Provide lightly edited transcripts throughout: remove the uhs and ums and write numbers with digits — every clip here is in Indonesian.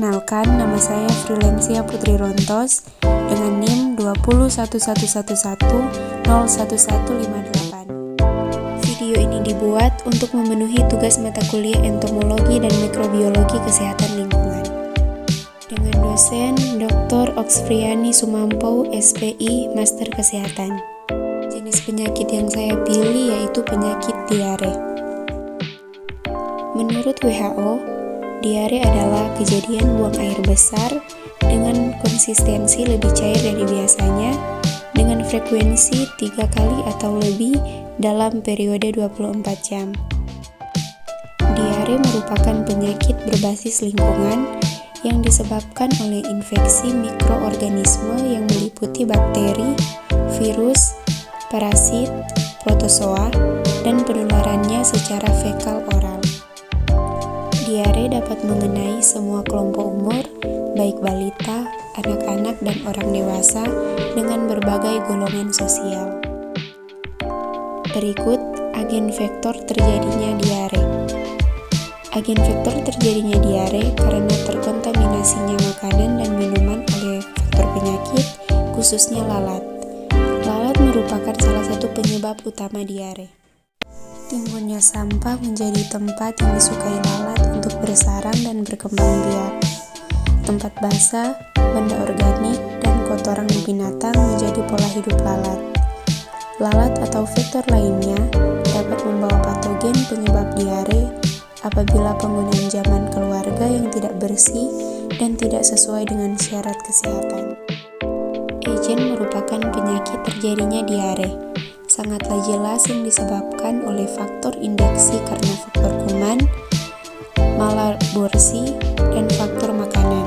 Perkenalkan, nama saya Frilensia Putri Rontos dengan NIM 20111101158. Video ini dibuat untuk memenuhi tugas mata kuliah entomologi dan mikrobiologi kesehatan lingkungan dengan dosen Dr. Oxfriani Sumampo, SPI, Master Kesehatan. Jenis penyakit yang saya pilih yaitu penyakit diare. Menurut WHO, diare adalah kejadian buang air besar dengan konsistensi lebih cair dari biasanya dengan frekuensi 3 kali atau lebih dalam periode 24 jam. Diare merupakan penyakit berbasis lingkungan yang disebabkan oleh infeksi mikroorganisme yang meliputi bakteri, virus, parasit, protozoa, dan penularannya secara fekal oral. Diare dapat mengenai semua kelompok umur, baik balita, anak-anak, dan orang dewasa dengan berbagai golongan sosial. Berikut agen faktor terjadinya diare. Agen faktor terjadinya diare karena terkontaminasinya makanan dan minuman oleh faktor penyakit, khususnya lalat. Lalat merupakan salah satu penyebab utama diare. Timbulnya sampah menjadi tempat yang disukai lalat untuk bersarang dan berkembang biak. Tempat basah, benda organik, dan kotoran binatang menjadi pola hidup lalat. Lalat atau vektor lainnya dapat membawa patogen penyebab diare apabila penggunaan zaman keluarga yang tidak bersih dan tidak sesuai dengan syarat kesehatan. Agen merupakan penyakit terjadinya diare. Sangatlah jelas yang disebabkan oleh faktor indeksi karena faktor kuman, malaborsi, dan faktor makanan.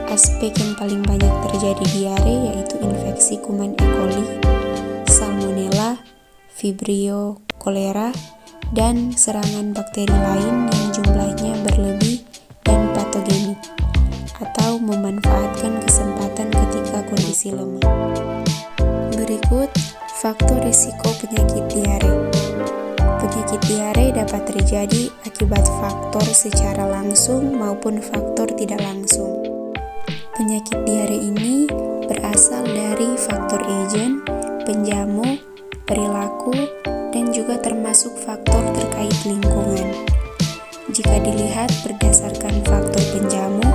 Aspek yang paling banyak terjadi diare yaitu infeksi kuman E. coli, salmonella, vibrio cholera, dan serangan bakteri lain yang jumlahnya berlebih dan patogenik, atau memanfaatkan kesempatan ketika kondisi lemah. Berikut faktor risiko penyakit diare. Penyakit diare dapat terjadi akibat faktor secara langsung maupun faktor tidak langsung. Penyakit diare ini berasal dari faktor agen, penjamu, perilaku, dan juga termasuk faktor terkait lingkungan. Jika dilihat berdasarkan faktor penjamu,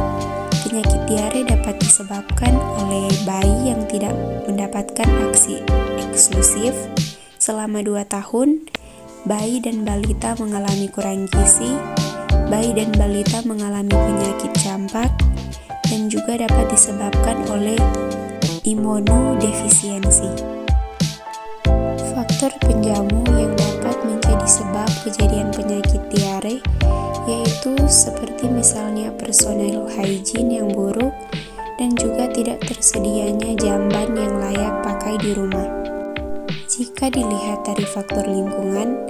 penyakit diare dapat disebabkan oleh bayi yang tidak mendapatkan ASI eksklusif selama 2 tahun, bayi dan balita mengalami kurang gizi, bayi dan balita mengalami penyakit campak, dan juga dapat disebabkan oleh imunodefisiensi. Faktor penjamu yang dapat menjadi sebab kejadian penyakit diare yaitu seperti misalnya personal hygiene yang buruk dan juga tidak tersedianya jamban yang layak pakai di rumah. Jika dilihat dari faktor lingkungan,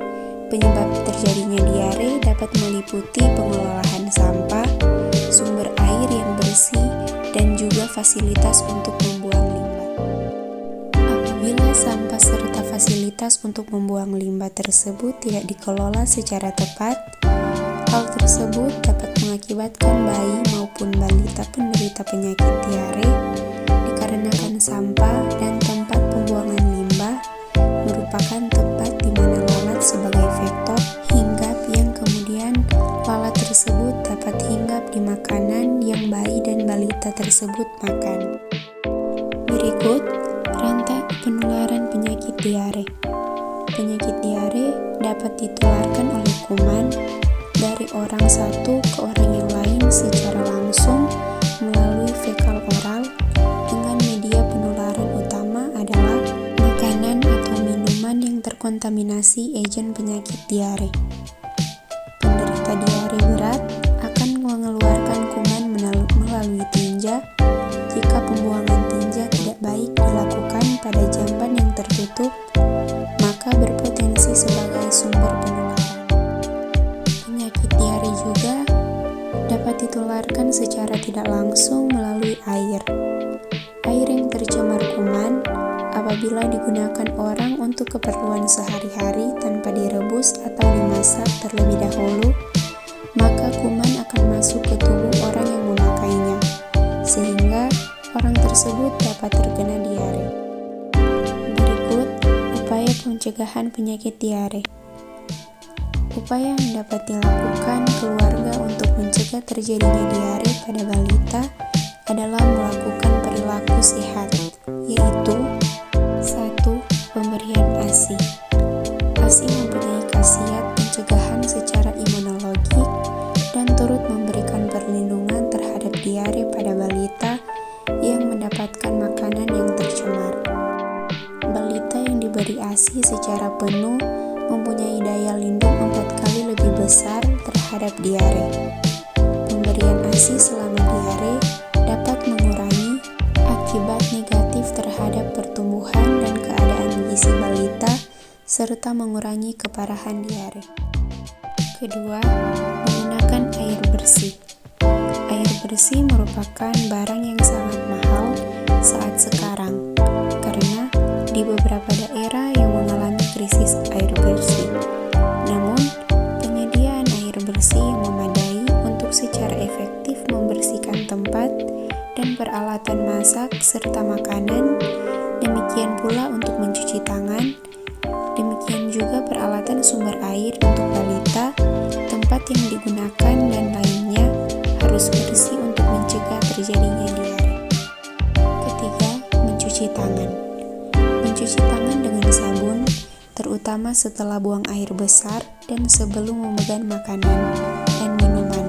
penyebab terjadinya diare dapat meliputi pengelolaan sampah, sumber air yang bersih, dan juga fasilitas untuk membuang limbah. Apabila sampah serta fasilitas untuk membuang limbah tersebut tidak dikelola secara tepat, hal tersebut dapat mengakibatkan bayi maupun balita penderita penyakit diare dikarenakan sampah dan tempat pembuangan limbah merupakan tempat di mana lalat sebagai vektor hinggap yang kemudian lalat tersebut dapat hinggap di makanan yang bayi dan balita tersebut makan. Berikut rantai penularan penyakit diare. Penyakit diare dapat ditularkan oleh kuman dari orang satu ke orang yang lain secara langsung melalui fekal oral dengan media penularan utama adalah makanan atau minuman yang terkontaminasi agen penyakit diare. Penderita diare berat akan mengeluarkan kuman melalui tinja jika pembuangan tinja tidak baik dilakukan pada jamban yang tertutup, maka berpotensi sebagai sumber penularan. Penyakit diare juga dapat ditularkan secara tidak langsung melalui air. Air yang tercemar kuman apabila digunakan orang untuk keperluan sehari-hari tanpa direbus atau dimasak terlebih dahulu, maka kuman akan masuk ke tubuh orang yang memakai tersebut dapat terkena diare. Berikut upaya pencegahan penyakit diare. Upaya yang dapat dilakukan keluarga untuk mencegah terjadinya diare pada balita adalah melakukan perilaku sehat, yaitu 1. Pemberian ASI. ASI mempunyai khasiat pencegahan secara imunologik dan turut memberikan perlindungan terhadap diare pada balita yang mendapatkan makanan yang tercemar. Balita yang diberi ASI secara penuh mempunyai daya lindung 4 kali lebih besar terhadap diare. Pemberian ASI selama diare dapat mengurangi akibat negatif terhadap pertumbuhan dan keadaan gizi balita serta mengurangi keparahan diare. Kedua, menggunakan air bersih. Air bersih merupakan barang yang sangat mahal saat sekarang karena di beberapa daerah yang mengalami krisis air bersih. Namun, penyediaan air bersih yang memadai untuk secara efektif membersihkan tempat dan peralatan masak serta makanan, demikian pula untuk mencuci tangan, demikian juga peralatan sumber air untuk balita, tempat yang digunakan dan lainnya harus bersih untuk mencegah terjadinya diare. Ketiga, mencuci tangan. Mencuci tangan dengan sabun, terutama setelah buang air besar dan sebelum memegang makanan dan minuman,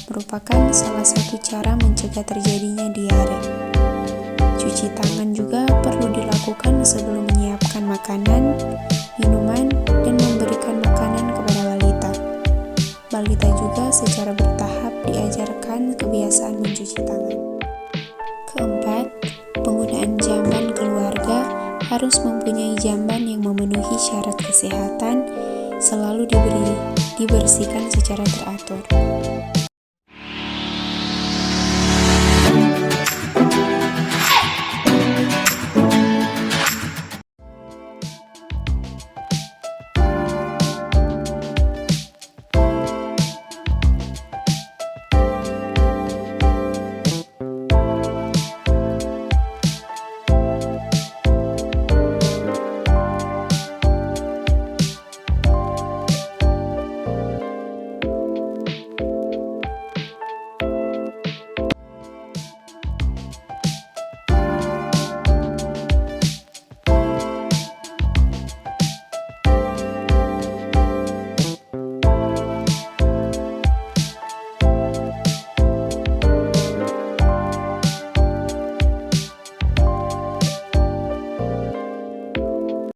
merupakan salah satu cara mencegah terjadinya diare. Cuci tangan juga perlu dilakukan sebelum menyiapkan makanan, minuman, dan memberikan makanan kepada balita. Balita juga secara bertahap diajarkan kebiasaan mencuci tangan. Keempat, penggunaan jamban keluarga harus mempunyai jamban yang memenuhi syarat kesehatan, selalu dibersihkan secara teratur.